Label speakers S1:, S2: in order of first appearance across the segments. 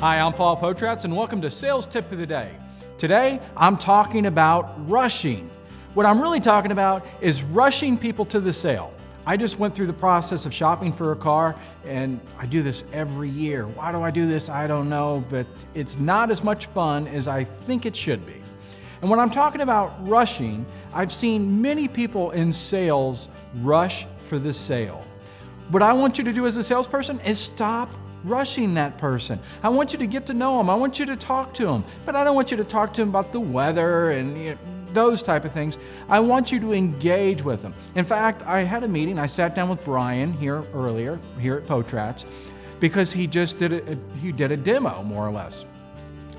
S1: Hi, I'm Paul Potratz and welcome to Sales Tip of the Day. Today, I'm talking about rushing. What I'm really talking about is rushing people to the sale. I just went through the process of shopping for a car, and I do this every year. Why do I do this? I don't know, but it's not as much fun as I think it should be. And when I'm talking about rushing, I've seen many people in sales rush for the sale. What I want you to do as a salesperson is stop rushing that person. I want you to get to know them. I want you to talk to them, but I don't want you to talk to them about the weather and those type of things. I want you to engage with them. In fact, I had a meeting. I sat down with Brian here earlier, here at Potratz, because he just did a demo, more or less.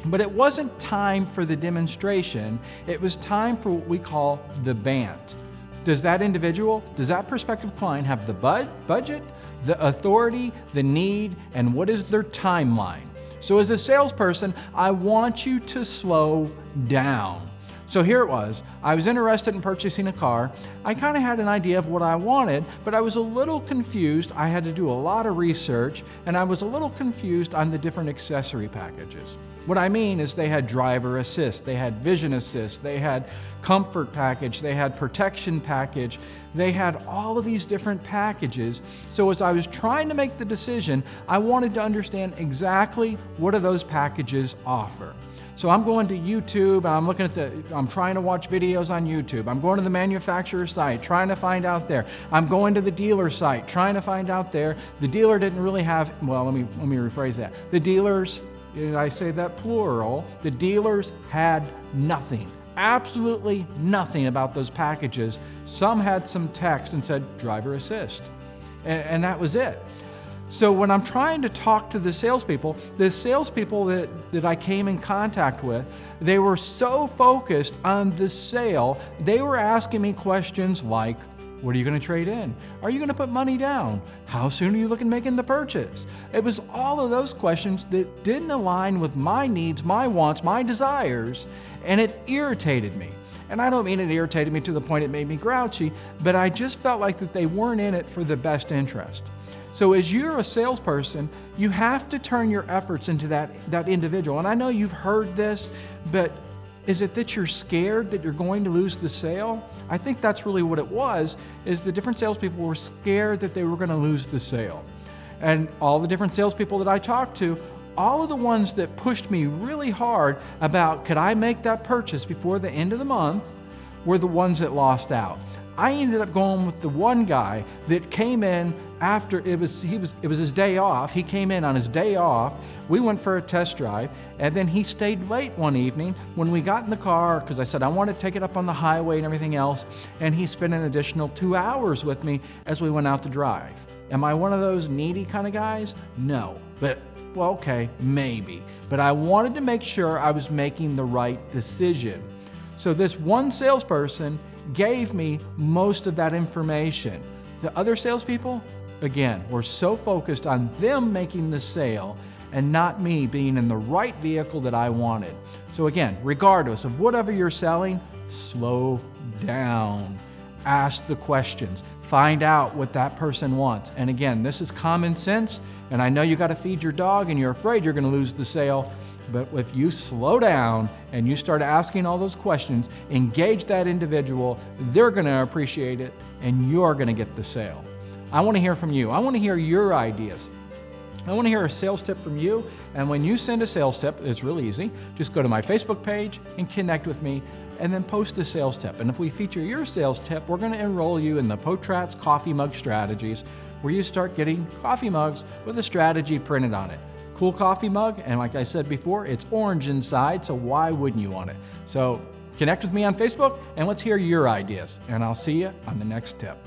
S1: But it wasn't time for the demonstration. It was time for what we call the BANT. Does that individual, does that prospective client have the budget, the authority, the need, and what is their timeline? So as a salesperson, I want you to slow down. So here it was. I was interested in purchasing a car. I kind of had an idea of what I wanted, but I was a little confused. I had to do a lot of research, and I was a little confused on the different accessory packages. What I mean is they had driver assist, they had vision assist, they had comfort package, they had protection package, they had all of these different packages. So as I was trying to make the decision, I wanted to understand exactly what do those packages offer. So I'm going to YouTube, I'm trying to watch videos on YouTube. I'm going to the manufacturer site, trying to find out there. I'm going to the dealer site, trying to find out there. The dealer didn't really have, well, let me rephrase that. The dealers, I say that plural, the dealers had nothing, absolutely nothing about those packages. Some had some text and said driver assist, and that was it. So when I'm trying to talk to the salespeople that I came in contact with, they were so focused on the sale, they were asking me questions like, what are you going to trade in? Are you going to put money down? How soon are you looking at making the purchase? It was all of those questions that didn't align with my needs, my wants, my desires, and it irritated me. And I don't mean it irritated me to the point it made me grouchy, but I just felt like that they weren't in it for the best interest. So as you're a salesperson, you have to turn your efforts into that individual. And I know you've heard this, but is it that you're scared that you're going to lose the sale? I think that's really what it was, is the different salespeople were scared that they were going to lose the sale. And all the different salespeople that I talked to, all of the ones that pushed me really hard about could I make that purchase before the end of the month were the ones that lost out. I ended up going with the one guy that came in after it was his day off. He came in on his day off. We went for a test drive, and then he stayed late one evening when we got in the car, because I said I want to take it up on the highway and everything else, and he spent an additional 2 hours with me as we went out to drive. Am I one of those needy kind of guys? No, but well, okay, maybe. But I wanted to make sure I was making the right decision. So this one salesperson gave me most of that information. The other salespeople, again, were so focused on them making the sale and not me being in the right vehicle that I wanted. So again, regardless of whatever you're selling, slow down. Ask the questions. Find out what that person wants. And again, this is common sense, and I know you got to feed your dog and you're afraid you're going to lose the sale. But if you slow down and you start asking all those questions, engage that individual, they're going to appreciate it and you're going to get the sale. I want to hear from you. I want to hear your ideas. I want to hear a sales tip from you. And when you send a sales tip, it's really easy. Just go to my Facebook page and connect with me and then post a sales tip. And if we feature your sales tip, we're going to enroll you in the Potratz Coffee Mug Strategies, where you start getting coffee mugs with a strategy printed on it. Cool coffee mug, and like I said before, it's orange inside, so why wouldn't you want it? So connect with me on Facebook, and let's hear your ideas, and I'll see you on the next tip.